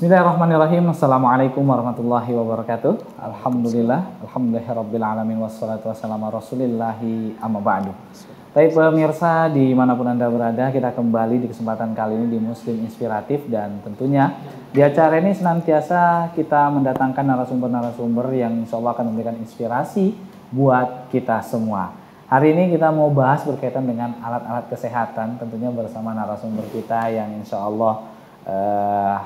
Bismillahirrahmanirrahim. Assalamualaikum warahmatullahi wabarakatuh. Alhamdulillahirabbil alamin wassalatu wassalamu ala rasulillahi amma ba'du. Baik pemirsa dimanapun Anda berada, kita kembali di kesempatan kali ini di Muslim Inspiratif, dan tentunya di acara ini senantiasa kita mendatangkan narasumber-narasumber yang insya Allah akan memberikan inspirasi buat kita semua. Hari ini kita mau bahas berkaitan dengan alat-alat kesehatan, tentunya bersama narasumber kita yang insya Allah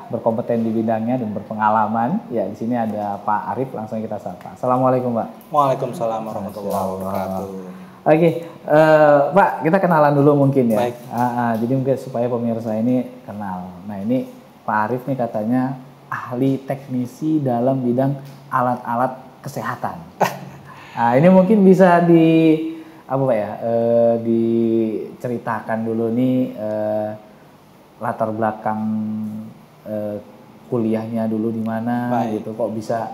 berkompeten di bidangnya dan berpengalaman. Ya, di sini ada Pak Arif, langsung kita sapa. Assalamualaikum, Pak. Waalaikumsalam warahmatullahi wabarakatuh. Oke, Pak, kita kenalan dulu mungkin ya. Baik. Jadi mungkin supaya pemirsa ini kenal. Nah, ini Pak Arif nih katanya ahli teknisi dalam bidang alat-alat kesehatan. Nah, ini mungkin bisa diceritakan dulu nih latar belakang kuliahnya dulu di mana gitu, kok bisa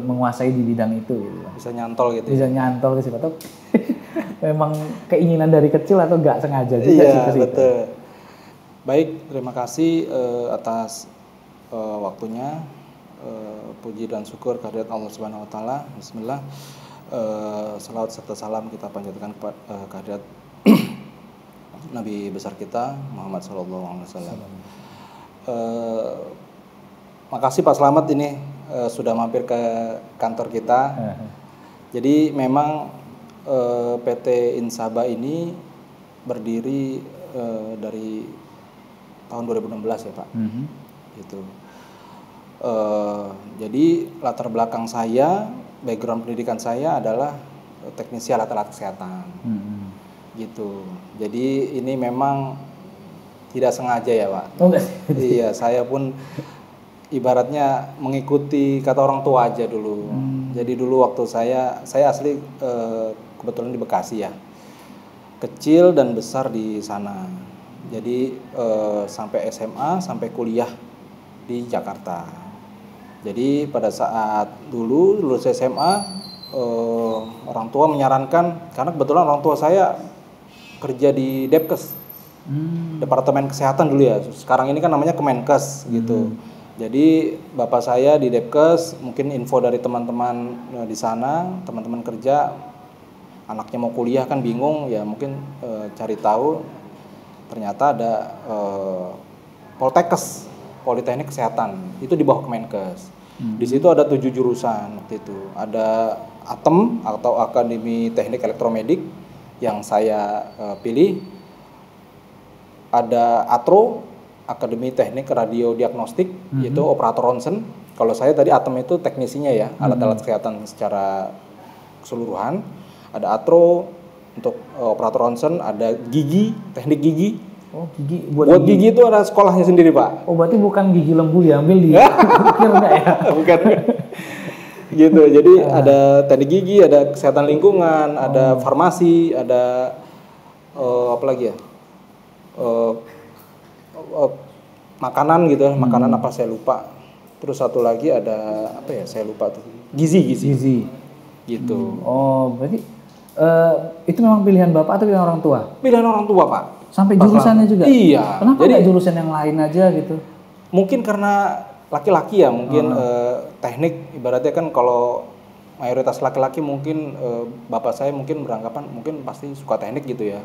menguasai di bidang itu gitu. Bisa nyantol gitu. Bisa nyantol ke situ atau memang keinginan dari kecil atau nggak sengaja juga sih ke situ. Betul. Baik, terima kasih atas waktunya. Puji dan syukur kehadirat Allah Subhanahu wa taala. Bismillah. Salawat serta salam kita panjatkan kepada kehadirat Nabi besar kita Muhammad SAW. Makasih Pak Slamet ini sudah mampir ke kantor kita. Jadi memang PT Insaba ini berdiri dari tahun 2016 ya Pak. Gitu. Jadi latar belakang saya, background pendidikan saya adalah teknisi alat-alat kesehatan. Gitu. Jadi ini memang tidak sengaja ya Pak. Iya, saya pun ibaratnya mengikuti kata orang tua aja dulu. Jadi dulu waktu saya asli kebetulan di Bekasi ya. Kecil dan besar di sana. Jadi sampai SMA, sampai kuliah di Jakarta. Jadi pada saat dulu lulus SMA, orang tua menyarankan, karena kebetulan orang tua saya kerja di Depkes, Departemen Kesehatan dulu ya. Sekarang ini kan namanya Kemenkes gitu. Jadi bapak saya di Depkes, mungkin info dari teman-teman di sana, teman-teman kerja, anaknya mau kuliah kan bingung ya, mungkin cari tahu, ternyata ada Poltekkes, Politeknik Kesehatan, itu di bawah Kemenkes. Di situ ada 7 jurusan waktu itu. Ada ATEM atau Akademi Teknik Elektromedik yang saya pilih. Ada ATRO, Akademi Teknik Radio Diagnostik, yaitu operator ronsen. Kalau saya tadi ATEM itu teknisinya ya, alat-alat kesehatan secara keseluruhan. Ada ATRO untuk operator ronsen, ada gigi, teknik gigi. Oh, gigi buat gigi itu ada sekolahnya sendiri, Pak. Oh, berarti bukan gigi lembu diambil di pikir enggak ya? Bukan. Gitu. Jadi ada teknik gigi, ada kesehatan lingkungan, ada farmasi, ada apa lagi ya? Makanan gitu, makanan apa saya lupa. Terus satu lagi ada apa ya? Saya lupa tuh. Gizi. Gitu. Oh, berarti itu memang pilihan Bapak atau pilihan orang tua? Pilihan orang tua, Pak. Sampai jurusannya juga? Iya. Kenapa nggak jurusan yang lain aja gitu? Mungkin karena laki-laki ya, mungkin teknik ibaratnya kan kalau mayoritas laki-laki mungkin bapak saya mungkin beranggapan mungkin pasti suka teknik gitu ya.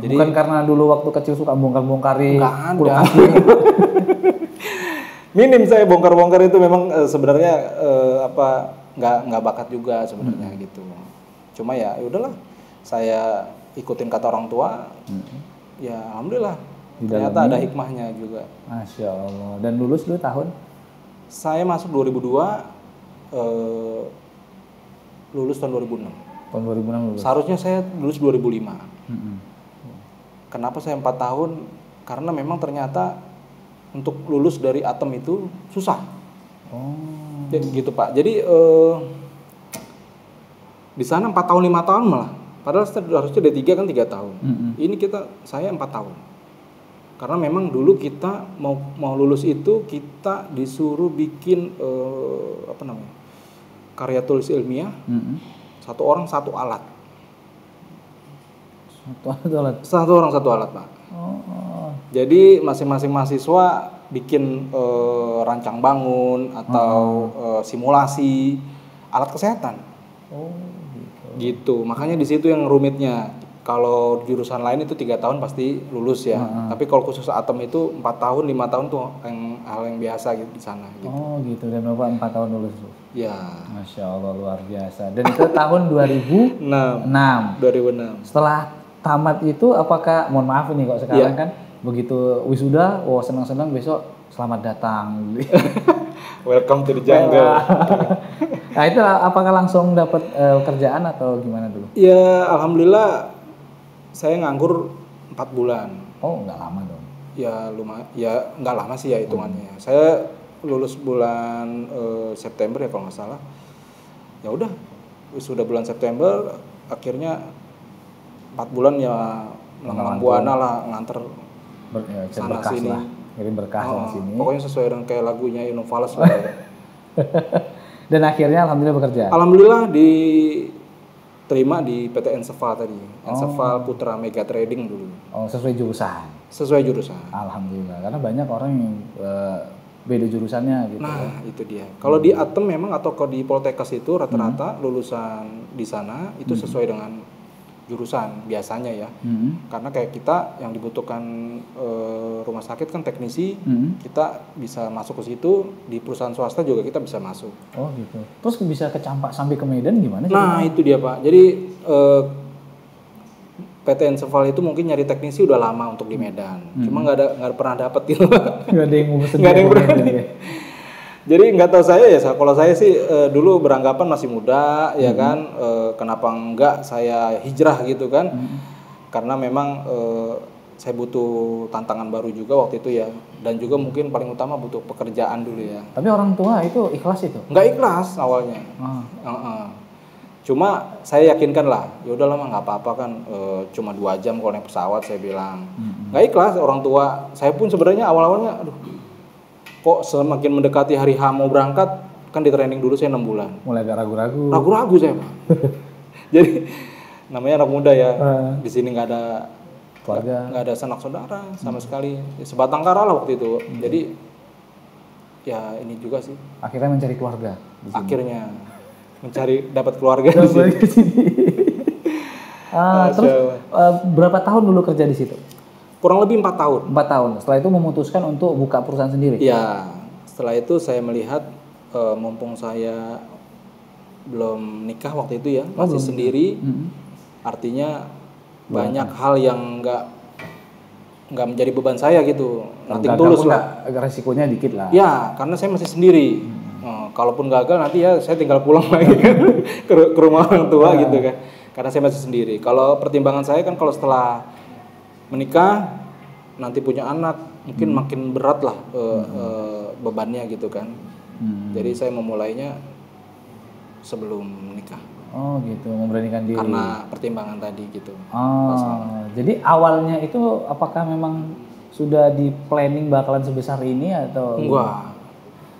Jadi bukan karena dulu waktu kecil suka bongkar-bongkarin kulkas. Minim saya bongkar-bongkar itu memang sebenarnya nggak bakat juga sebenarnya gitu. Cuma ya udahlah, saya ikutin kata orang tua. Ya alhamdulillah. Ternyata ada hikmahnya juga. Masya Allah. Dan lulus 2 tahun? Saya masuk 2002, lulus tahun 2006. Tahun 2006 lulus? Seharusnya saya lulus 2005. Kenapa saya 4 tahun? Karena memang ternyata untuk lulus dari ATEM itu susah. Gitu Pak. Jadi di sana 4 tahun 5 tahun malah. Padahal harusnya D3 kan 3 tahun. Ini saya 4 tahun. Karena memang dulu kita mau lulus itu kita disuruh bikin karya tulis ilmiah. Satu orang satu alat. Satu alat? Satu orang satu alat, Pak. Jadi masing-masing mahasiswa bikin rancang bangun atau simulasi alat kesehatan. Oh, Gitu. Makanya di situ yang rumitnya. Kalau jurusan lain itu 3 tahun pasti lulus ya. Tapi kalau khusus atom itu 4 tahun, 5 tahun tuh hal yang biasa gitu di sana. Gitu. Oh gitu, dan Bapak 4 tahun lulus. Ya. Masya Allah, luar biasa. Dan itu tahun 2006. 2006. Setelah tamat itu apakah, mohon maaf ini kok sekarang kan begitu wisuda, senang-senang besok selamat datang. Welcome to the jungle. Nah itu apakah langsung dapat kerjaan atau gimana dulu? Ya alhamdulillah saya nganggur 4 bulan. Oh nggak lama dong? Ya lumayan, ya nggak lama sih ya hitungannya. Saya lulus bulan September ya kalau nggak salah. Ya udah, sudah bulan September, akhirnya 4 bulan ya melanglang buana lah nganter sana sini. Kirim berkas sana sini. Pokoknya sesuai dengan kayak lagunya Innovalas lah. Dan akhirnya alhamdulillah bekerja. Alhamdulillah diterima di PT Enseval tadi. Enseval Putra Mega Trading dulu. Oh, sesuai jurusan. Sesuai jurusan. Alhamdulillah, karena banyak orang yang beda jurusannya gitu. Nah, itu dia. Kalau di Atem memang atau kalau di Poltekkes itu rata-rata lulusan di sana itu sesuai dengan jurusan biasanya ya. Karena kayak kita yang dibutuhkan rumah sakit kan teknisi, kita bisa masuk ke situ. Di perusahaan swasta juga kita bisa masuk. Oh gitu. Terus bisa kecampak sampai ke Medan gimana? Nah itu dia Pak. Jadi PT Enseval itu mungkin nyari teknisi udah lama untuk di Medan. Cuma nggak pernah dapet gitu. Nggak ada yang mau pesen. Nggak ada yang berani. Jadi nggak tahu saya ya, kalau saya sih dulu beranggapan masih muda ya kan, kenapa enggak saya hijrah gitu kan, karena memang saya butuh tantangan baru juga waktu itu ya, dan juga mungkin paling utama butuh pekerjaan dulu ya. Tapi orang tua itu ikhlas itu? Nggak ikhlas awalnya. Cuma saya yakinkan lah, ya udahlah mah nggak apa-apa kan, cuma 2 jam kalau naik pesawat saya bilang. Nggak ikhlas orang tua, saya pun sebenarnya awal-awalnya, aduh kok semakin mendekati hari H mau berangkat, kan di training dulu saya 6 bulan. Mulai agak ragu-ragu. Ragu-ragu saya Pak. Jadi namanya anak muda ya, di sini nggak ada keluarga, nggak ada sanak saudara sama sekali, sebatang kara lah waktu itu. Jadi ya ini juga sih. Akhirnya mencari keluarga. Akhirnya mencari dapat keluarga di sini. Terus berapa tahun dulu kerja di situ? Kurang lebih 4 tahun. 4 tahun. Setelah itu memutuskan untuk buka perusahaan sendiri? Ya, setelah itu saya melihat mumpung saya belum nikah waktu itu ya, masih sendiri. Artinya banyak hal yang nggak menjadi beban saya gitu. Nanti tulus lah. Resikonya dikit lah. Ya, karena saya masih sendiri. Kalaupun gagal nanti ya saya tinggal pulang lagi kan ke rumah orang tua gitu kan. Karena saya masih sendiri. Kalau pertimbangan saya kan kalau setelah menikah nanti punya anak mungkin makin berat lah bebannya gitu kan. Jadi saya memulainya sebelum menikah. Oh gitu, memberanikan diri. Karena pertimbangan tadi gitu. Jadi awalnya itu apakah memang sudah di planning bakalan sebesar ini atau? Enggak.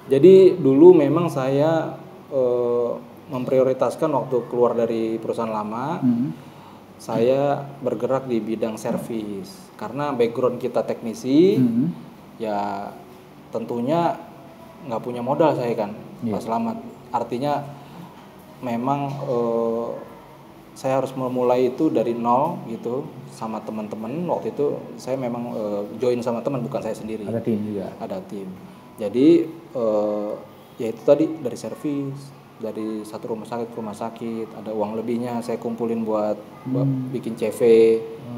Jadi dulu memang saya memprioritaskan waktu keluar dari perusahaan lama. Saya bergerak di bidang servis karena background kita teknisi, ya tentunya nggak punya modal saya kan, Pak Slamet. Artinya memang saya harus memulai itu dari nol gitu sama teman-teman. Waktu itu saya memang join sama teman, bukan saya sendiri. Ada tim juga. Ada tim. Jadi ya itu tadi dari servis. Dari satu rumah sakit, ada uang lebihnya saya kumpulin buat bikin CV.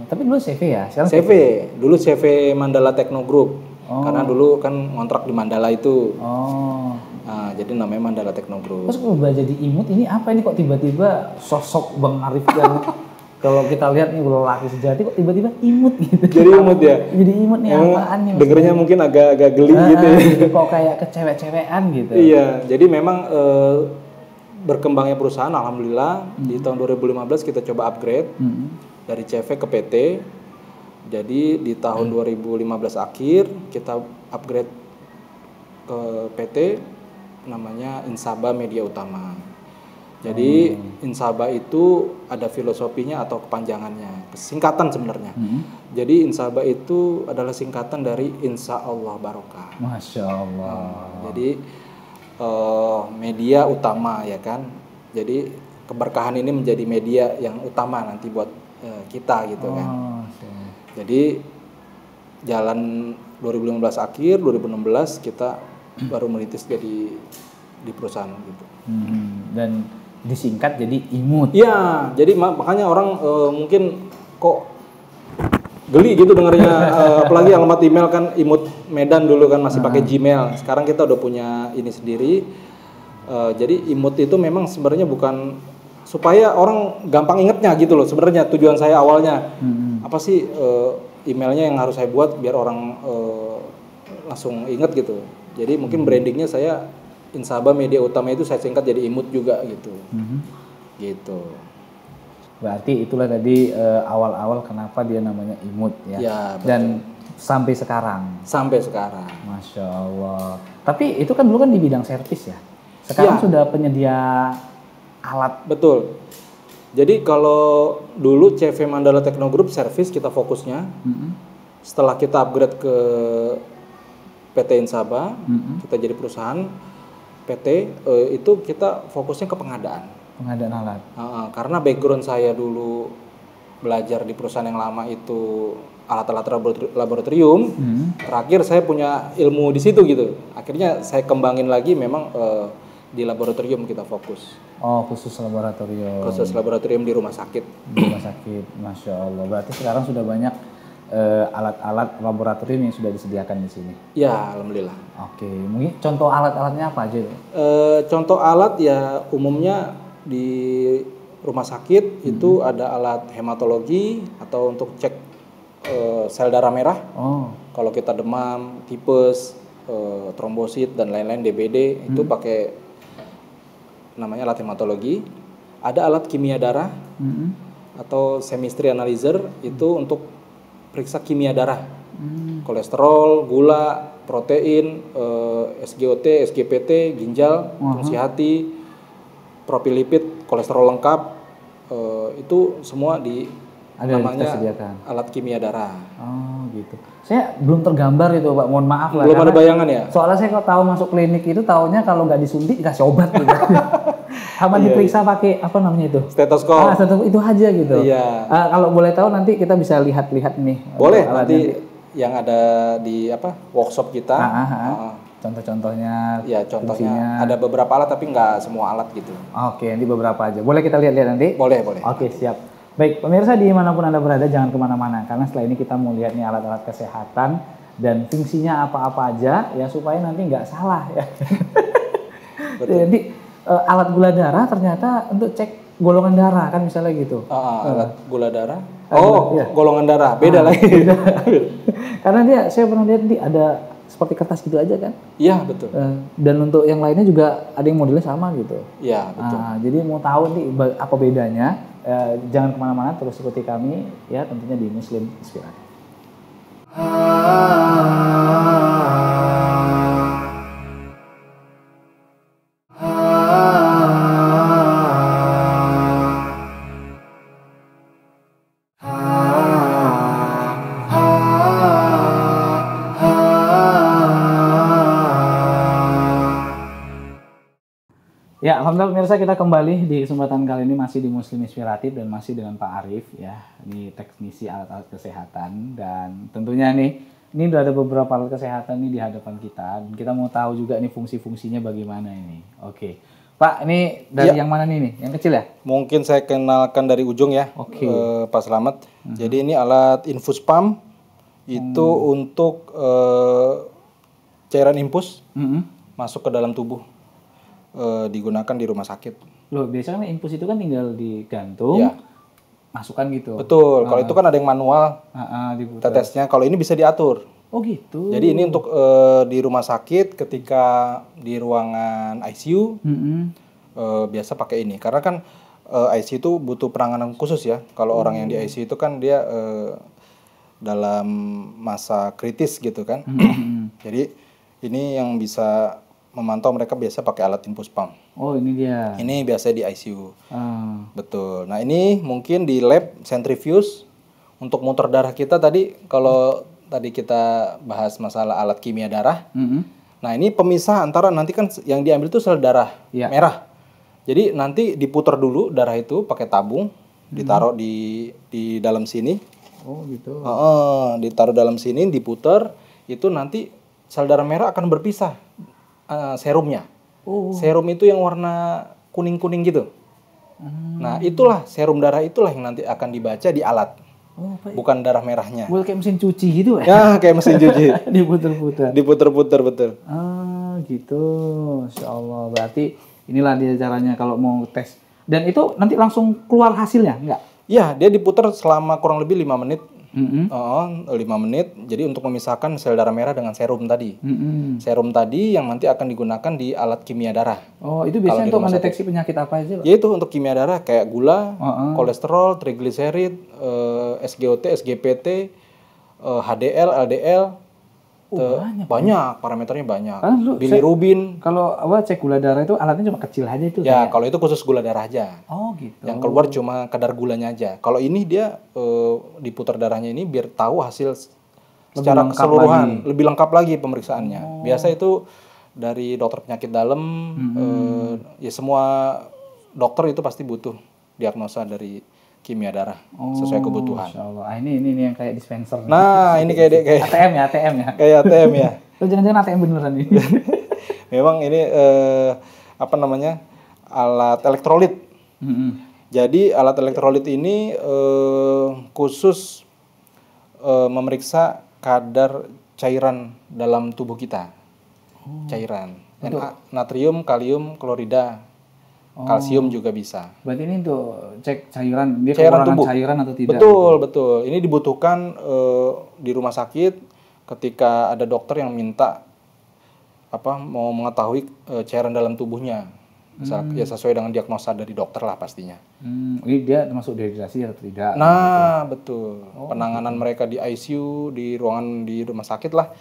Tapi dulu CV ya? Sekarang CV. Dulu CV Mandala Techno Group. Karena dulu kan ngontrak di Mandala itu. Nah, jadi namanya Mandala Techno Group. Terus berubah jadi imut, ini apa ini kok tiba-tiba sosok Bang Arif yang kalau kita lihat nih lelaki sejati kok tiba-tiba imut gitu. Jadi imut ya? Jadi imut nih apaan nih? Dengernya mungkin agak geli gitu ya. Kok kayak kecewek-cewekan gitu. Iya, jadi memang berkembangnya perusahaan alhamdulillah di tahun 2015 kita coba upgrade dari CV ke PT. Jadi di tahun 2015 akhir kita upgrade ke PT namanya Insaba Media Utama. Jadi Insaba itu ada filosofinya atau kepanjangannya, singkatan sebenarnya. Jadi Insaba itu adalah singkatan dari Insya Allah Barokah. Masya Allah. Jadi media utama ya kan. Jadi keberkahan ini menjadi media yang utama nanti buat kita gitu kan. Jadi jalan 2015 akhir, 2016 kita baru merintis jadi di perusahaan gitu. Dan disingkat jadi IMUT. Iya, jadi makanya orang mungkin kok geli gitu dengarnya, apalagi alamat email kan IMUT Medan dulu kan masih pakai Gmail. Sekarang kita udah punya ini sendiri. Jadi IMUT itu memang sebenarnya bukan supaya orang gampang ingetnya gitu loh. Sebenarnya tujuan saya awalnya apa sih emailnya yang harus saya buat biar orang langsung inget gitu. Jadi mungkin brandingnya saya Insaba media utama itu saya singkat jadi IMUT juga gitu. Gitu. Berarti itulah tadi awal-awal kenapa dia namanya IMUT ya. Ya, dan sampai sekarang. Sampai sekarang. Masya Allah. Tapi itu kan dulu kan di bidang servis ya. Sekarang sudah penyedia alat. Betul. Jadi kalau dulu CV Mandala Techno Group servis kita fokusnya. Setelah kita upgrade ke PT Insaba, kita jadi perusahaan PT, itu kita fokusnya ke pengadaan. Pengadaan alat. Karena background saya dulu belajar di perusahaan yang lama itu alat-alat laboratorium. Terakhir saya punya ilmu di situ gitu. Akhirnya saya kembangin lagi memang di laboratorium kita fokus. Oh, khusus laboratorium. Khusus laboratorium di rumah sakit. Di rumah sakit, Masya Allah. Berarti sekarang sudah banyak alat-alat laboratorium yang sudah disediakan di sini. Ya, alhamdulillah. Oke, mungkin contoh alat-alatnya apa aja? Contoh alat ya umumnya di rumah sakit itu ada alat hematologi atau untuk cek sel darah merah. Kalau kita demam, tipes, trombosit dan lain-lain DBD itu pakai namanya alat hematologi. Ada alat kimia darah atau chemistry analyzer itu untuk periksa kimia darah, kolesterol, gula, protein, SGOT, SGPT, ginjal, fungsi hati, profil-lipid, kolesterol lengkap, itu semua namanya alat kimia darah. Oh gitu. Saya belum tergambar itu Pak, mohon maaf lah. Belum ada bayangan ya? Soalnya saya kok tahu masuk klinik itu taunya kalau nggak disuntik dikasih obat gitu. Sama diperiksa pakai apa namanya itu? Stetoskop. Stetoskop itu aja gitu. Iya. Kalau boleh tahu nanti kita bisa lihat-lihat nih. Boleh nanti yang ada di workshop kita. Contoh-contohnya. Ya contohnya fungsinya. Ada beberapa alat tapi nggak semua alat gitu. Oke, nanti beberapa aja. Boleh kita lihat-lihat nanti? Boleh. Oke, siap. Baik, pemirsa dimanapun Anda berada jangan kemana-mana. Karena setelah ini kita mau lihat nih alat-alat kesehatan dan fungsinya apa-apa aja ya supaya nanti nggak salah ya. Jadi alat gula darah ternyata untuk cek golongan darah kan misalnya gitu. Alat gula darah. Golongan darah beda lagi. Karena saya pernah lihat ada seperti kertas gitu aja kan? Iya betul. Dan untuk yang lainnya juga ada yang modelnya sama gitu. Iya betul. Jadi mau tahu nih apa bedanya? Jangan kemana-mana, terus ikuti kami ya tentunya di Muslim Inspiratif. Ya, alhamdulillah pemirsa kita kembali di kesempatan kali ini masih di Muslim Inspiratif dan masih dengan Pak Arif ya, ini teknisi alat-alat kesehatan dan tentunya nih ini udah ada beberapa alat kesehatan nih di hadapan kita dan kita mau tahu juga nih fungsi-fungsinya bagaimana ini. Oke. Pak, ini dari yang mana nih? Yang kecil ya? Mungkin saya kenalkan dari ujung ya. Oke. Pak Slamet. Jadi ini alat infus pump itu untuk cairan infus masuk ke dalam tubuh. Digunakan di rumah sakit. Loh, biasanya kan infus itu kan tinggal digantung, masukkan gitu. Betul. Kalau itu kan ada yang manual tetesnya. Kalau ini bisa diatur. Oh gitu. Jadi ini untuk di rumah sakit ketika di ruangan ICU biasa pakai ini. Karena kan ICU itu butuh penanganan khusus ya. Kalau orang yang di ICU itu kan dia dalam masa kritis gitu kan. Jadi ini yang bisa memantau mereka biasa pakai alat infus pump. Oh, ini dia. Ini biasa di ICU. Ah. Betul. Nah, ini mungkin di lab centrifuge untuk muter darah kita tadi kalau tadi kita bahas masalah alat kimia darah. Nah, ini pemisah antara nanti kan yang diambil itu sel darah merah. Jadi nanti diputar dulu darah itu pakai tabung, ditaruh di dalam sini. Oh, gitu. Ditaruh dalam sini, diputar, itu nanti sel darah merah akan berpisah serumnya. Serum itu yang warna kuning-kuning gitu. Nah, itulah serum darah itulah yang nanti akan dibaca di alat. Bukan darah merahnya. Buat kayak mesin cuci gitu ya? Ya, kayak mesin cuci. Diputer-puter. Diputer-puter, betul. Ah, gitu. Masya Allah. Berarti inilah dia caranya kalau mau tes. Dan itu nanti langsung keluar hasilnya, enggak? Ya, dia diputar selama kurang lebih 5 menit. 5 menit. Jadi untuk memisahkan sel darah merah dengan serum tadi. Serum tadi yang nanti akan digunakan di alat kimia darah. Oh, itu biasanya untuk mendeteksi penyakit apa aja, Pak? Ya itu untuk kimia darah kayak gula, kolesterol, trigliserid, SGOT, SGPT, HDL, LDL. Banyak parameternya banyak. Bilirubin. Kalau cek gula darah itu alatnya cuma kecil aja itu. Ya, kalau itu khusus gula darah aja. Oh, gitu. Yang keluar cuma kadar gulanya aja. Kalau ini dia diputar darahnya ini biar tahu hasil secara keseluruhan, lebih lengkap lagi pemeriksaannya. Biasa itu dari dokter penyakit dalam, ya semua dokter itu pasti butuh diagnosa dari kimia darah sesuai kebutuhan. Masya Allah. Ini yang kayak dispenser. Nah, ini kayak ATM ya. Kayak ATM ya. Tuh jangan-jangan ATM beneran ini. Memang ini alat elektrolit. Jadi alat elektrolit ini khusus memeriksa kadar cairan dalam tubuh kita. Cairan. Natrium, kalium, klorida. Kalsium juga bisa. Berarti ini untuk cek cairan, dia cairan kekurangan tubuh. Cairan atau tidak? Betul. Ini dibutuhkan di rumah sakit ketika ada dokter yang minta mau mengetahui cairan dalam tubuhnya. Misal ya sesuai dengan diagnosa dari dokter lah pastinya. Ini dia termasuk dehidrasi atau tidak? Nah, betul. Penanganan mereka di ICU, di ruangan di rumah sakit lah.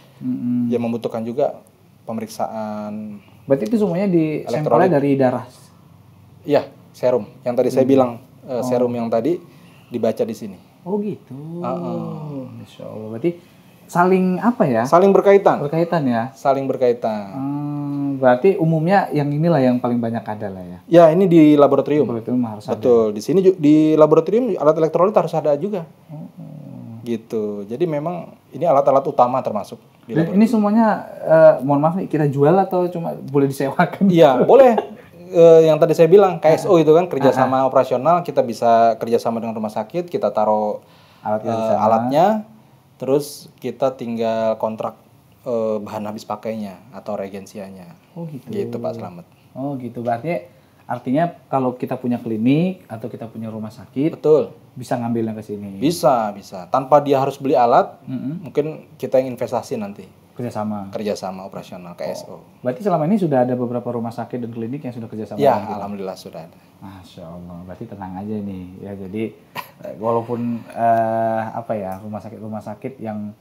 Yang membutuhkan juga pemeriksaan. Berarti itu semuanya di sampelnya dari darah? Iya, serum. Yang tadi saya bilang serum yang tadi dibaca di sini. Oh gitu. Masya Allah. Berarti saling apa ya? Saling berkaitan. Berkaitan ya. Saling berkaitan. Berarti umumnya yang inilah yang paling banyak ada lah ya. Ya, ini di laboratorium. Laboratorium harus ada. Betul. Di sini di laboratorium alat elektrolit harus ada juga. Gitu. Jadi memang ini alat-alat utama termasuk di laboratorium. Ini semuanya mohon maaf nih, kita jual atau cuma boleh disewakan? Iya, boleh. Yang tadi saya bilang KSO itu kan kerjasama operasional, kita bisa kerjasama dengan rumah sakit, kita taruh alatnya, terus kita tinggal kontrak bahan habis pakainya atau reagensianya. Oh gitu. Gitu Pak Slamet. Oh gitu, berarti artinya kalau kita punya klinik atau kita punya rumah sakit, betul, bisa ngambilnya ke sini. Bisa. Tanpa dia harus beli alat, mungkin kita yang investasi nanti. Kerjasama operasional KSO. Berarti selama ini sudah ada beberapa rumah sakit dan klinik yang sudah kerjasama? Ya, alhamdulillah sudah ada. Masya Allah, berarti tenang aja nih. Ya jadi walaupun rumah sakit yang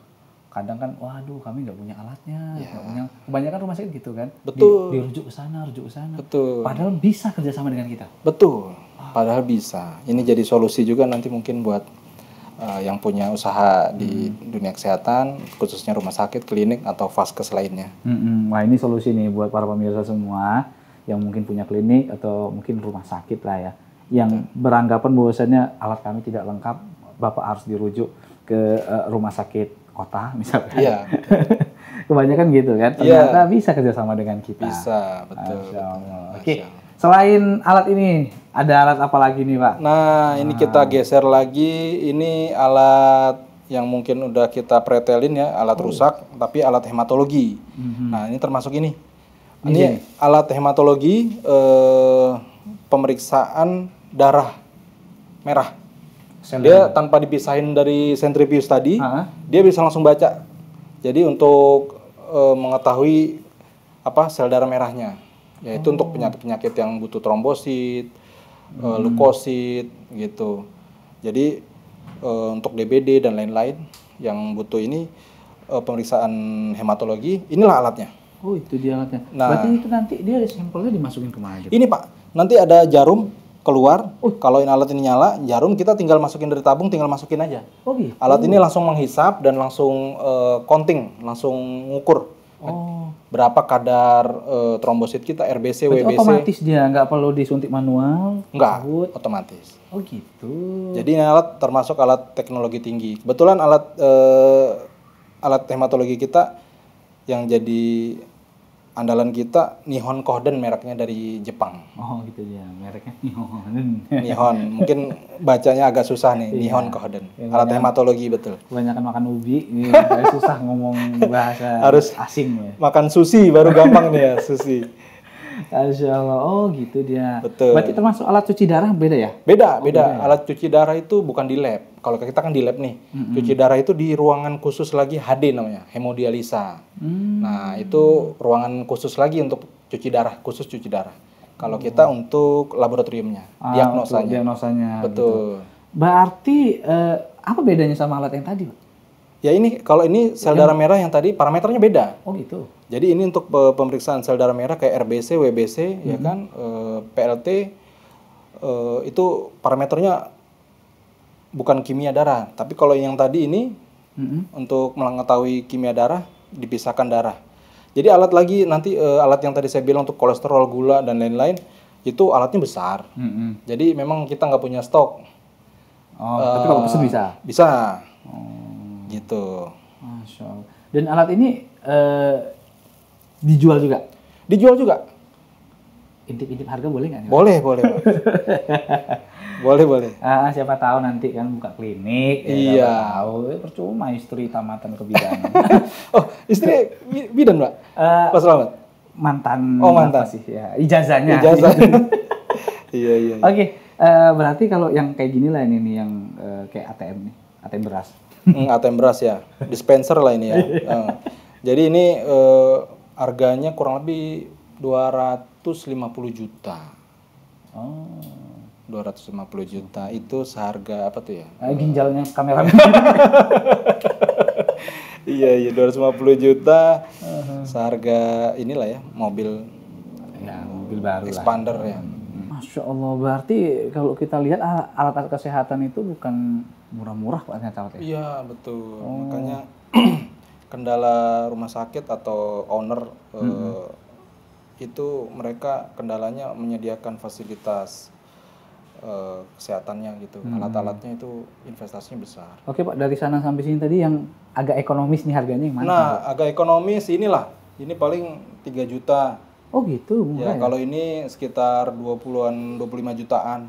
kadang kan, waduh kami nggak punya alatnya, nggak punya. Kebanyakan rumah sakit gitu kan. Betul. Dirujuk ke sana. Betul. Padahal bisa kerjasama dengan kita. Betul. Padahal bisa. Ini jadi solusi juga nanti mungkin buat yang punya usaha di dunia kesehatan, khususnya rumah sakit, klinik, atau vaskes lainnya. Wah, ini solusi nih buat para pemirsa semua yang mungkin punya klinik atau mungkin rumah sakit lah ya, yang beranggapan bahwasannya alat kami tidak lengkap, Bapak harus dirujuk ke rumah sakit kota misalnya. Iya. Kebanyakan gitu kan, ternyata bisa kerjasama dengan kita. Bisa, betul. Masya Allah. Oke. Selain alat ini, ada alat apa lagi nih Pak? Nah, ini kita geser lagi. Ini alat yang mungkin udah kita pretelin ya, alat rusak, tapi alat hematologi. Nah, ini termasuk ini. Ini alat hematologi, pemeriksaan darah merah. Dia tanpa dipisahin dari sentrifuge tadi, dia bisa langsung baca. Jadi untuk mengetahui sel darah merahnya. Yaitu untuk penyakit-penyakit yang butuh trombosit, leukosit gitu. Jadi untuk DBD dan lain-lain yang butuh ini pemeriksaan hematologi, inilah alatnya. Oh, itu dia alatnya. Nah, berarti itu nanti dia sampelnya dimasukin kemana aja? Ini Pak, nanti ada jarum keluar. Kalau alat ini nyala, jarum kita tinggal masukin dari tabung, tinggal masukin aja. Oh gitu. Alat ini langsung menghisap dan langsung counting, langsung ngukur berapa kadar trombosit kita, RBC, berarti WBC. otomatis dia, nggak perlu disuntik manual? Enggak, otomatis. Oh gitu. Jadi ini alat termasuk alat teknologi tinggi. Kebetulan alat hematologi kita yang jadi andalan kita Nihon Kohden, mereknya dari Jepang. Oh gitu ya, mereknya Nihon. Nihon, mungkin bacanya agak susah nih, Nihon Kohden. Alat hematologi betul. Kebanyakan makan ubi, saya susah ngomong bahasa harus asing ya. Makan sushi baru gampang nih ya, sushi. Masya Allah, oh gitu dia. Betul. Berarti termasuk alat cuci darah beda ya? Beda. Alat cuci darah itu bukan di lab. Kalau kita kan di lab nih. Cuci darah itu di ruangan khusus lagi, HD namanya, hemodialisa. Nah, itu ruangan khusus lagi untuk cuci darah, khusus cuci darah. Kalau kita untuk laboratoriumnya, diagnosanya. Betul. Gitu. Berarti apa bedanya sama alat yang tadi, Pak? Ya ini, kalau ini sel darah merah yang tadi parameternya beda. Oh gitu. Jadi ini untuk pemeriksaan sel darah merah kayak RBC, WBC, ya kan, PLT, itu parameternya bukan kimia darah. Tapi kalau yang tadi ini untuk mengetahui kimia darah, dipisahkan darah. Jadi alat lagi nanti alat yang tadi saya bilang untuk kolesterol, gula dan lain-lain, itu alatnya besar. Jadi memang kita nggak punya stok. Oh, tapi kalau pesen bisa? Bisa. Gitu. Masya Allah. Dan alat ini dijual juga? Dijual juga. Intip-intip harga boleh nggak? Boleh. boleh. Siapa tahu nanti kan buka klinik. Iya. Tahu, percuma istri tamatan kebidanan. Oh, istri bidan, Mbak? Pak Slamet? Mantan. Oh, mantan. Sih, ya. Ijazahnya. Iya. Oke, berarti kalau yang kayak gini lah ini yang kayak ATM nih, ATM beras. ATM beras ya, dispenser lah ini ya. Jadi ini harganya kurang lebih 250 juta. Oh. 250 juta itu seharga apa tuh ya? Ginjalnya kamera. Iya, 250 juta seharga inilah ya, mobil. Ya, mobil baru expander lah. Ya. Masya Allah, berarti kalau kita lihat alat-alat kesehatan itu bukan murah-murah Pak ternyata. Iya, betul. Makanya kendala rumah sakit atau owner itu mereka kendalanya menyediakan fasilitas kesehatannya gitu. Alat-alatnya itu investasinya besar. Oke Pak, dari sana sampai sini tadi yang agak ekonomis nih harganya yang mana? Nah, agak ekonomis inilah. Ini paling 3 juta. Oh gitu, murah ya? Kalau ini sekitar 25 jutaan.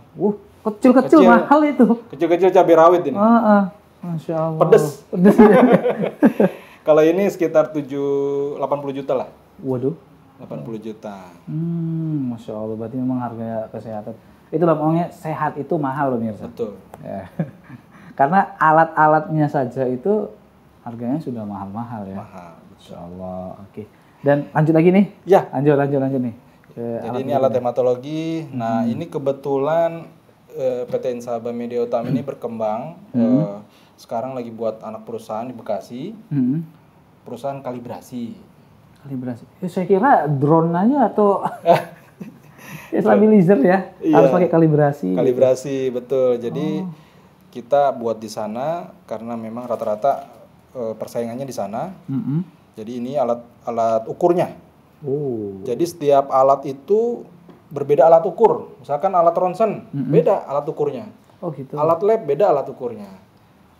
Kecil-kecil mahal itu. Kecil-kecil cabai rawit ini. Masya Allah. Pedes. Kalau ini sekitar 80 juta lah. Waduh. 80 juta. Masya Allah, berarti memang harga kesehatan. Itulah pokoknya sehat itu mahal loh Mirsa. Betul. Ya. Karena alat-alatnya saja itu harganya sudah mahal-mahal ya. Mahal. Masya Allah. Oke. Dan lanjut lagi nih. Ya. Lanjut nih. Jadi ini alat hematologi. Nah ini kebetulan PT Insaba Media Utama ini berkembang. Sekarang lagi buat anak perusahaan di Bekasi. Perusahaan kalibrasi. Saya kira drone aja atau stabilizer ya. Harus pakai kalibrasi. Kalibrasi betul. Jadi kita buat di sana karena memang rata-rata persaingannya di sana. Jadi ini alat ukurnya. Jadi setiap alat itu berbeda alat ukur. Misalkan alat ronsen, beda alat ukurnya. Oh gitu. Alat lab beda alat ukurnya.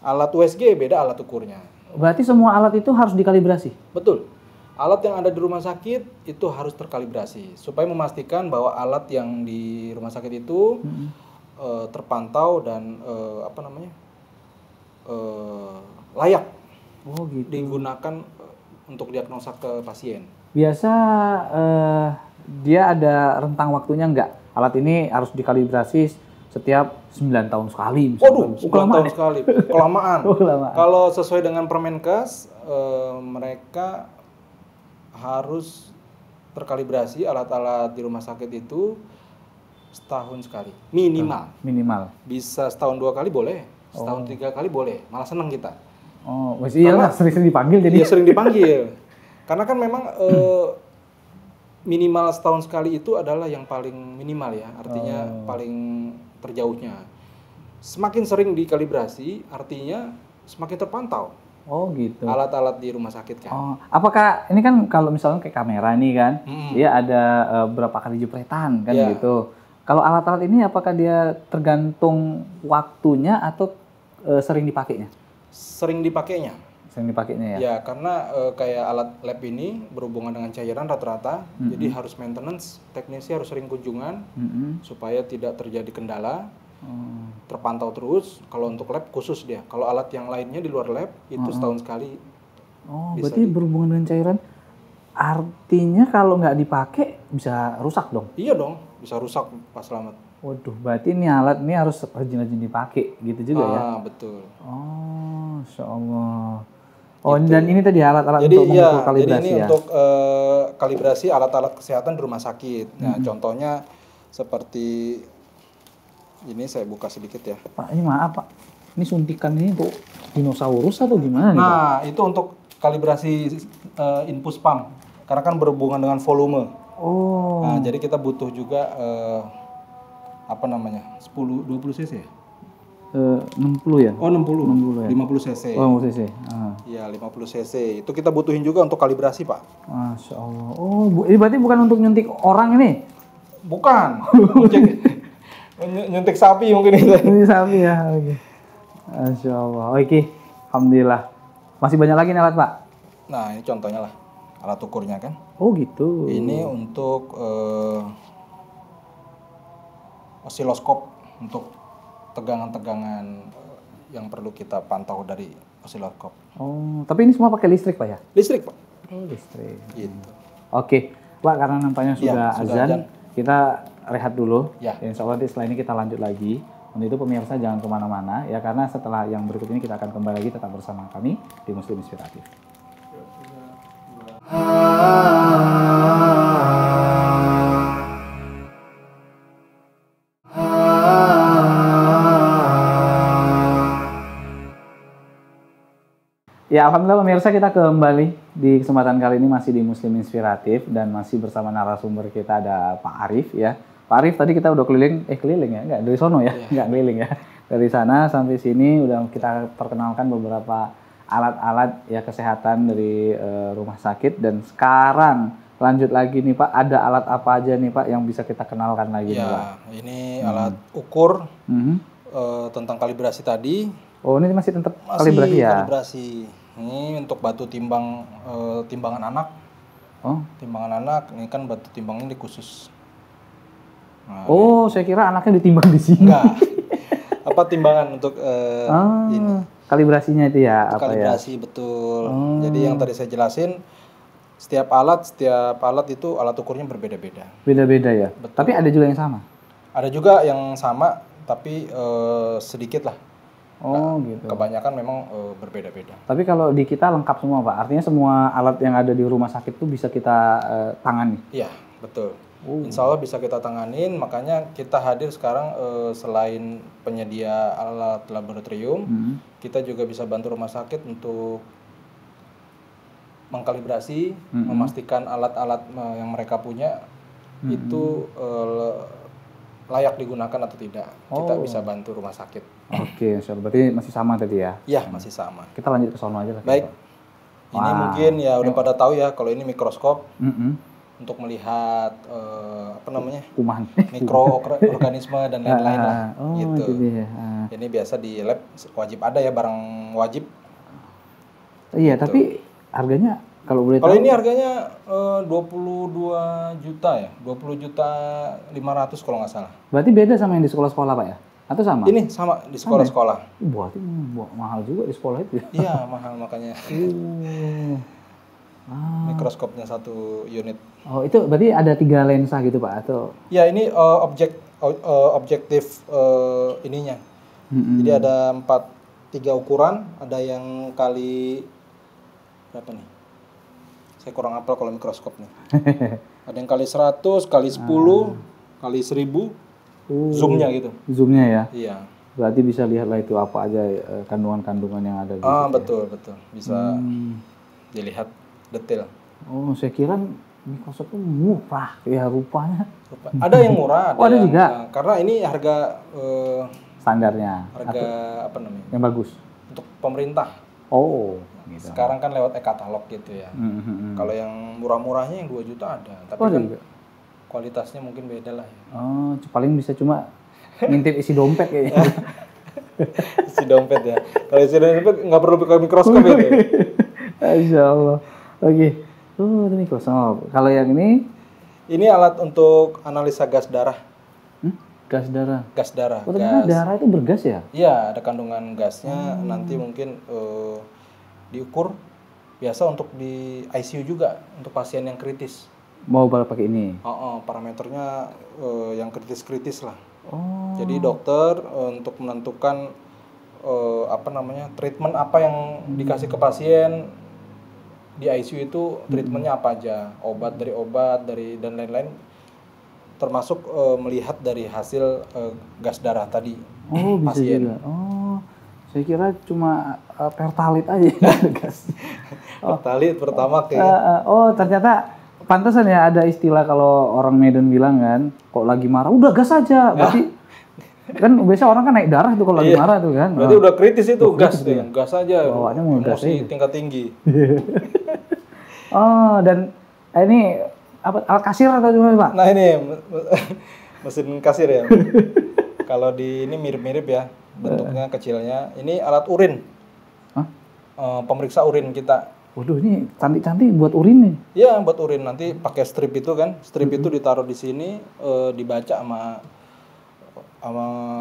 Alat USG beda alat ukurnya. Berarti semua alat itu harus dikalibrasi? Betul. Alat yang ada di rumah sakit itu harus terkalibrasi supaya memastikan bahwa alat yang di rumah sakit itu terpantau dan layak digunakan untuk diagnosa ke pasien. Biasa dia ada rentang waktunya nggak? Alat ini harus dikalibrasi setiap 9 tahun sekali misalnya. 9 tahun sekali. Kelamaan. Kalau sesuai dengan Permenkes, mereka harus terkalibrasi alat-alat di rumah sakit itu setahun sekali. Minimal. Bisa setahun 2 kali boleh, setahun 3 kali boleh. Malah senang kita. Masih iyalah sering dipanggil jadi. Iya, sering dipanggil. Karena kan memang minimal setahun sekali itu adalah yang paling minimal ya, artinya paling terjauhnya. Semakin sering dikalibrasi, artinya semakin terpantau. Oh gitu. Alat-alat di rumah sakit kan. Oh, apakah ini kan kalau misalnya kayak kamera nih kan, dia ada berapa kali jepretan kan gitu. Kalau alat-alat ini apakah dia tergantung waktunya atau sering dipakainya? Sering dipakainya. Sering dipakainya ya? Ya, karena kayak alat lab ini berhubungan dengan cairan rata-rata, jadi harus maintenance, teknisi harus sering kunjungan supaya tidak terjadi kendala, terpantau terus. Kalau untuk lab khusus dia. Kalau alat yang lainnya di luar lab itu setahun sekali. Oh, berarti berhubungan dengan cairan. Artinya kalau nggak dipakai bisa rusak dong? Iya dong, bisa rusak pas selamat. Waduh, berarti ini alat ini harus rajin-rajin dipakai gitu juga ya? Betul. Oh, Insya Allah. Oh, dan ini tadi alat-alat untuk mengukur kalibrasi jadi ini untuk kalibrasi alat-alat kesehatan di rumah sakit. Nah, contohnya seperti ini, saya buka sedikit ya. Pak, ini maaf Pak, ini suntikan ini untuk dinosaurus atau gimana nih Pak? Nah, itu untuk kalibrasi infus pump, karena kan berhubungan dengan volume. Oh. Nah, jadi kita butuh juga 20 cc ya? 60 ya? Oh 60 ya? 50 cc. Oh 50 cc. Iya 50 cc. Itu kita butuhin juga untuk kalibrasi Pak. Masya Allah. Oh ini berarti bukan untuk nyuntik orang ini? Bukan. Nyuntik sapi mungkin itu. Nyuntik sapi ya. Oke. Masya Allah. Oke. Alhamdulillah. Masih banyak lagi nih alat Pak? Nah ini contohnya lah alat ukurnya kan. Oh gitu. Ini untuk osiloskop untuk tegangan-tegangan yang perlu kita pantau dari osiloskop. Oh, tapi ini semua pakai listrik Pak ya? Listrik Pak. Oh listrik. Gitu. Oke, Pak karena nampaknya sudah azan, kita rehat dulu. Ya. Insya Allah setelah ini kita lanjut lagi. Untuk itu pemirsa jangan kemana-mana ya, karena setelah yang berikut ini kita akan kembali lagi tetap bersama kami di Muslim Inspiratif. Ya, alhamdulillah pemirsa, kita kembali di kesempatan kali ini masih di Muslim Inspiratif dan masih bersama narasumber kita ada Pak Arif ya. Pak Arif tadi kita udah keliling ya, enggak dari sono ya, enggak keliling ya. Dari sana sampai sini udah kita perkenalkan beberapa alat-alat ya kesehatan dari rumah sakit, dan sekarang lanjut lagi nih Pak, ada alat apa aja nih Pak yang bisa kita kenalkan lagi nih Pak? Ini alat ukur tentang kalibrasi tadi. Oh, ini masih tetap kalibrasi ya? Kalibrasi. Ini untuk batu timbang timbangan anak. Oh, timbangan anak. Ini kan batu timbangnya ini khusus. Nah, saya kira anaknya ditimbang di sini. Enggak. Apa timbangan untuk ini? Kalibrasinya itu ya? Untuk kalibrasi ya? Betul. Jadi yang tadi saya jelasin, setiap alat itu alat ukurnya berbeda-beda. Beda-beda ya? Betul. Tapi ada juga yang sama? Ada juga yang sama, tapi sedikit lah. Gitu. Kebanyakan memang berbeda-beda. Tapi kalau di kita lengkap semua Pak? Artinya semua alat yang ada di rumah sakit itu bisa kita tangani? Iya, betul. Insya Allah bisa kita tanganin, makanya kita hadir sekarang selain penyedia alat laboratorium, kita juga bisa bantu rumah sakit untuk mengkalibrasi, memastikan alat-alat yang mereka punya itu layak digunakan atau tidak. Kita bisa bantu rumah sakit. Oke, berarti masih sama tadi ya? Iya, masih sama. Kita lanjut ke sono aja lah. Baik. Ini mungkin ya udah pada tahu ya kalau ini mikroskop. Untuk melihat kuman, mikroorganisme dan lain-lain lah. Gitu. Ini biasa di lab wajib ada ya, barang wajib. Iya, gitu. Tapi harganya kalau boleh tahu? Kalau ini harganya 22 juta ya, 20.500.000 kalau nggak salah. Berarti beda sama yang di sekolah-sekolah Pak ya? Atau sama? Ini sama di sekolah-sekolah. Berarti mahal juga di sekolah itu ya? Iya, mahal makanya. Mikroskopnya 1 unit. Oh, itu berarti ada 3 lensa gitu Pak atau? Ya, ini objektif ininya. Jadi ada 3 ukuran, ada yang kali berapa nih? Saya kurang hafal kalau mikroskop nih. Ada yang kali 100, kali 10, kali 1000. Zoomnya gitu. Zoomnya ya? Iya. Berarti bisa lihat lah itu apa aja kandungan-kandungan yang ada di situ. Betul. Bisa dilihat detail. Oh, saya kira mikroskop tuh murah ya rupanya. Ada yang murah, ada yang, juga. karena ini harga Standarnya. harga apa namanya? Yang bagus. Untuk pemerintah. Oh, gitu. Sekarang kan lewat e-katalog gitu ya. Kalau yang murah-murahnya yang 2 juta ada, tapi kan juga. Kualitasnya mungkin beda lah ya. Oh, paling bisa cuma ngintip isi dompet kayaknya. Isi dompet ya. Kalau isi dompet nggak perlu pakai mikroskop itu. Masya Allah. Oke. Itu mikroskop. Kalau yang ini alat untuk analisa gas darah. Gas darah. Gas darah. Oh, ternyata darah itu bergas ya? Iya, ada kandungan gasnya. Nanti mungkin diukur. Biasa untuk di ICU juga untuk pasien yang kritis. Mau pakai ini? Parameternya yang kritis-kritis lah. Oh. Jadi dokter untuk menentukan treatment apa yang dikasih ke pasien di ICU itu treatmentnya apa aja, obat dari dan lain-lain, termasuk melihat dari hasil gas darah tadi. Oh, bisa pasien. Juga. Oh, saya kira cuma pertalit aja gas. Pertalit pertama ternyata pantesan ya ada istilah kalau orang Medan bilang kan, kok lagi marah udah gas aja. Berarti kan biasa orang kan naik darah tuh kalau lagi marah tuh kan. Berarti udah kritis itu gas tuh. Gas aja. Bawaannya mau emosi tingkat tinggi. Oh, dan ini apa alat kasir atau gimana, Pak? Nah, ini mesin kasir ya. Kalau di ini mirip-mirip ya, bentuknya kecilnya. Ini alat urin. Hah? Pemeriksa urin kita. Waduh, ini cantik-cantik buat urin nih. Iya, buat urin. Nanti pakai strip itu kan. Strip itu ditaruh di sini, dibaca sama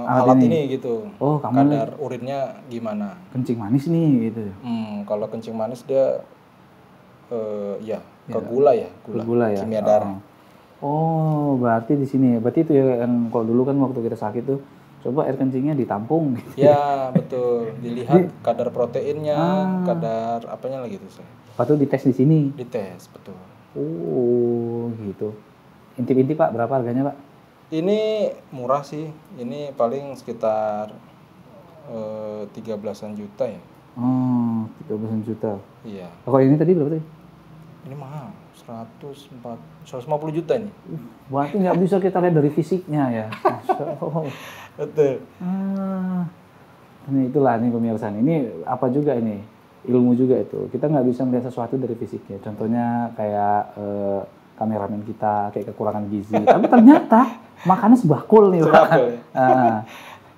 alat ini gitu. Oh, kadar urinnya gimana? Kencing manis nih gitu. Kalau kencing manis dia ke gula ya, kimia darah. Oh, berarti di sini. Berarti itu ya yang kalau dulu kan waktu kita sakit tuh coba air kencingnya ditampung. Ya, betul. Dilihat kadar proteinnya, kadar apanya lagi tuh. Patut dites di sini. Dites, betul. Oh, gitu. Intip-intip Pak, berapa harganya Pak? Ini murah sih. Ini paling sekitar 13-an juta ya. Oh, 13 juta. Iya. Kalau ini tadi berapa tadi? Ini mahal, 150 juta ini. Berarti nggak bisa kita lihat dari fisiknya ya. Betul. Ini itulah nih pemirsa. Ini apa juga ini? Ilmu juga itu. Kita nggak bisa melihat sesuatu dari fisiknya. Contohnya kayak kameramen kita kayak kekurangan gizi. Tapi ternyata makannya sebakul nih Pak.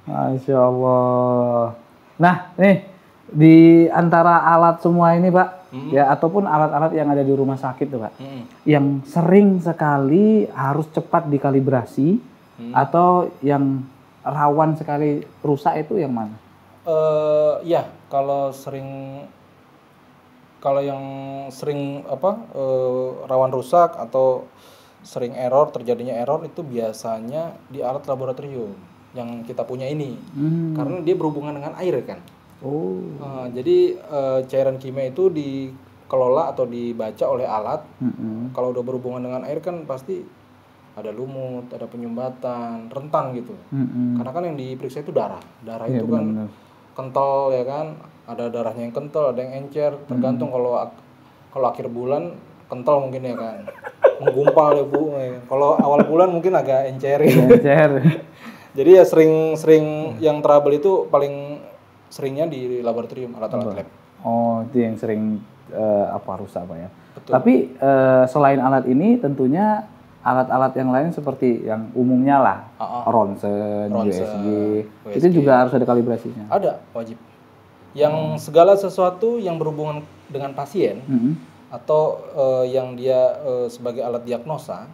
Masya Allah. Nah, nih. Di antara alat semua ini Pak, ya ataupun alat-alat yang ada di rumah sakit tuh Pak, yang sering sekali harus cepat dikalibrasi atau yang rawan sekali rusak itu yang mana? Ya, kalau yang sering rawan rusak atau sering terjadinya error itu biasanya di alat laboratorium yang kita punya ini, karena dia berhubungan dengan air kan. Oh. Jadi cairan kimia itu dikelola atau dibaca oleh alat. Kalau udah berhubungan dengan air kan pasti ada lumut, ada penyumbatan, rentan gitu. Karena kan yang diperiksa itu darah. Darah itu kan kental ya kan. Ada darahnya yang kental, ada yang encer. Tergantung kalau akhir bulan kental mungkin ya kan. Menggumpal ya Bu. Kalau awal bulan mungkin agak encer. Jadi ya sering yang trouble itu paling seringnya di laboratorium, alat-alat lab. Oh, itu yang sering rusak Pak ya. Betul. Tapi selain alat ini tentunya alat-alat yang lain seperti yang umumnya lah, ronsen, USG, itu juga harus ada kalibrasinya. Ada, wajib. Yang segala sesuatu yang berhubungan dengan pasien atau yang dia sebagai alat diagnosa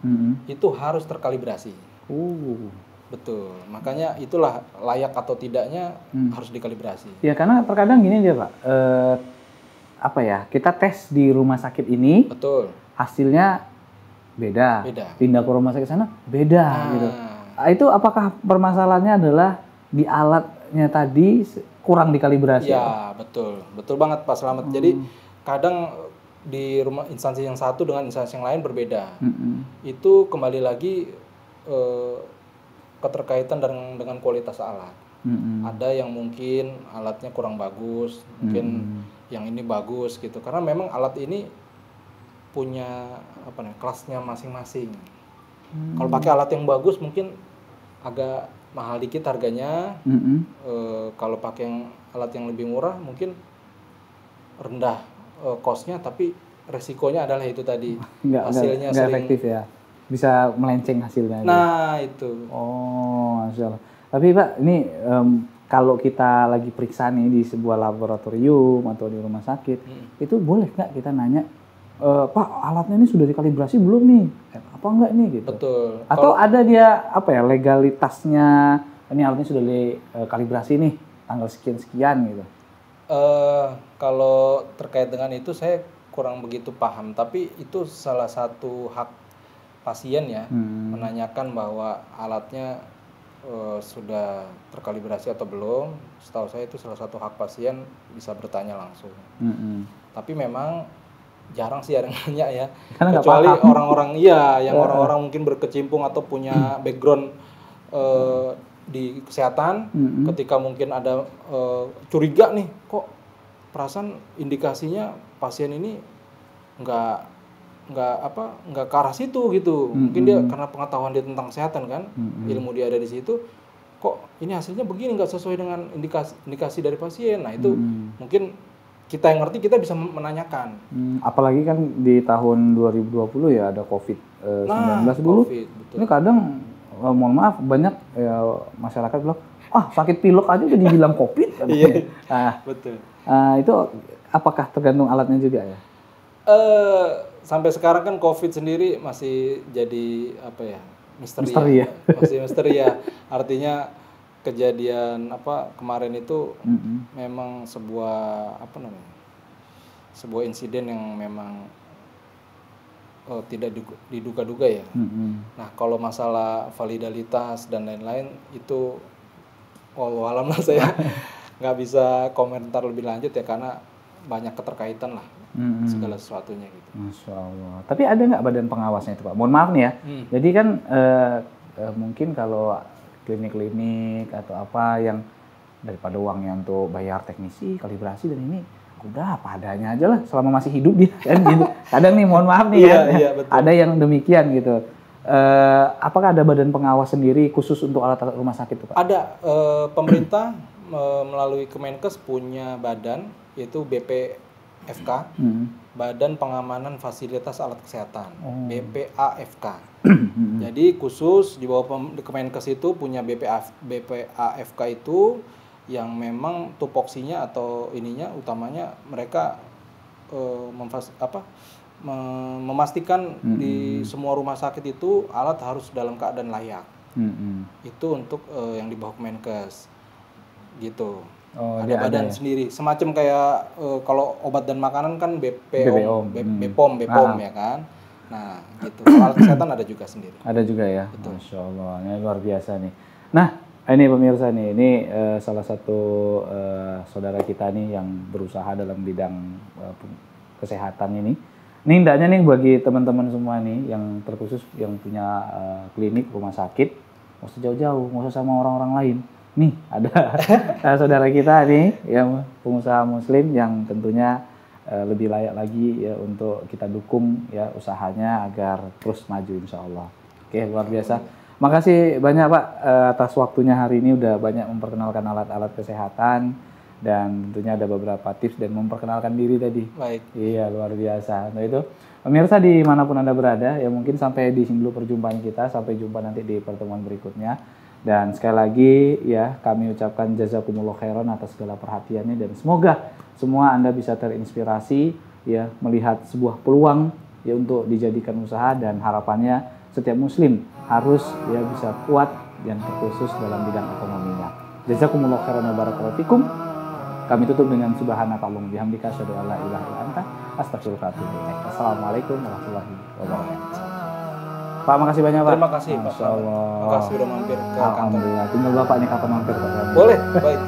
itu harus terkalibrasi. Betul, makanya itulah layak atau tidaknya harus dikalibrasi. Ya karena terkadang gini dia Pak, kita tes di rumah sakit ini, betul, hasilnya beda. Pindah ke rumah sakit sana beda gitu. Itu apakah permasalahannya adalah di alatnya tadi kurang dikalibrasi? Ya betul banget Pak Slamet. Jadi kadang di rumah instansi yang satu dengan instansi yang lain berbeda. Itu kembali lagi keterkaitan dengan kualitas alat. Ada yang mungkin alatnya kurang bagus, mungkin yang ini bagus gitu. Karena memang alat ini punya kelasnya masing-masing. Kalau pakai alat yang bagus mungkin agak mahal dikit harganya. Kalau pakai alat yang lebih murah mungkin rendah cost-nya, tapi resikonya adalah itu tadi, hasilnya nggak sering efektif ya, bisa melenceng hasilnya. Nah itu. Oh, Masya Allah. Tapi Pak, ini kalau kita lagi periksa nih di sebuah laboratorium atau di rumah sakit, itu boleh nggak kita nanya, Pak, alatnya ini sudah dikalibrasi belum nih? Apa enggak nih gitu? Betul. Atau ada dia legalitasnya, ini alatnya sudah dikalibrasi nih tanggal sekian-sekian gitu. Kalau terkait dengan itu saya kurang begitu paham, tapi itu salah satu hak pasien ya, menanyakan bahwa alatnya sudah terkalibrasi atau belum. Setahu saya itu salah satu hak pasien, bisa bertanya langsung. Tapi memang jarang sih yang nanya ya, karena kecuali orang-orang yang orang-orang mungkin berkecimpung atau punya background di kesehatan. Ketika mungkin ada curiga nih, kok perasaan indikasinya pasien ini nggak ke arah situ gitu. Mungkin dia karena pengetahuan dia tentang kesehatan kan, ilmu dia ada di situ, kok ini hasilnya begini, nggak sesuai dengan indikasi dari pasien. Nah itu mungkin kita yang ngerti, kita bisa menanyakan. Apalagi kan di tahun 2020 ya ada COVID-19 dulu. Betul. Ini kadang mohon maaf banyak masyarakat bilang, sakit pilek aja udah dibilang COVID. Iya. Betul. Itu apakah tergantung alatnya juga ya? Sampai sekarang kan COVID sendiri masih jadi misteri ya. Masih misteri ya. Artinya kejadian kemarin itu memang sebuah sebuah insiden yang memang tidak diduga-duga ya. Nah kalau masalah validalitas dan lain-lain itu wallahualam lah, saya nggak bisa komentar lebih lanjut ya, karena banyak keterkaitan lah segala sesuatunya gitu. Masya Allah. Tapi ada nggak badan pengawasnya itu Pak? Mohon maaf nih ya. Jadi kan mungkin kalau klinik-klinik atau apa yang daripada uangnya untuk bayar teknisi, kalibrasi, dan ini udah apa adanya aja lah selama masih hidup dia kan gitu. Kadang nih mohon maaf nih iya, ada yang demikian gitu. Apakah ada badan pengawas sendiri khusus untuk alat-alat rumah sakit itu Pak? Ada. Pemerintah melalui Kemenkes punya badan, yaitu BPFK, Badan Pengamanan Fasilitas Alat Kesehatan, BPAFK. Jadi khusus di bawah Kemenkes itu punya BPAFK itu, yang memang tupoksinya atau utamanya mereka memastikan di semua rumah sakit itu alat harus dalam keadaan layak. Itu untuk yang di bawah Kemenkes gitu. Ada badan sendiri, semacam kayak kalau obat dan makanan kan BPOM ya kan. Nah gitu. Alat kesehatan ada juga sendiri. Ada juga ya. Betul. Masya Allah, ini luar biasa nih. Nah ini pemirsa nih, ini salah satu saudara kita nih yang berusaha dalam bidang kesehatan ini. Ini hendaknya nih bagi teman-teman semua nih yang terkhusus yang punya klinik, rumah sakit, nggak usah jauh-jauh, nggak usah sama orang-orang lain. Nih ada saudara kita nih yang pengusaha muslim yang tentunya lebih layak lagi ya untuk kita dukung ya usahanya agar terus maju insya Allah. Oke, luar biasa. Makasih banyak Pak atas waktunya hari ini, udah banyak memperkenalkan alat-alat kesehatan dan tentunya ada beberapa tips dan memperkenalkan diri tadi. Baik. Iya, luar biasa. Nah itu pemirsa dimanapun Anda berada ya, mungkin sampai di sini dulu perjumpaan kita, sampai jumpa nanti di pertemuan berikutnya. Dan sekali lagi ya kami ucapkan jazakumullah khairan atas segala perhatiannya, dan semoga semua Anda bisa terinspirasi ya melihat sebuah peluang ya untuk dijadikan usaha, dan harapannya setiap muslim harus ya bisa kuat dan terkhusus dalam bidang ekonominya. Jazakumullah khairan wa barakallahu fikum. Kami tutup dengan subhanakallahumma bihamdika asyhadu an la ilaha illa anta astaghfiruka wa atubu ilaik. Assalamualaikum warahmatullahi wabarakatuh. Pak, makasih banyak Pak. Terima kasih Pak. Masya Allah. Terima kasih sudah mampir ke kantor. Alhamdulillah. Tinggal Bapak nih kapan mampir Pak? Boleh, baik.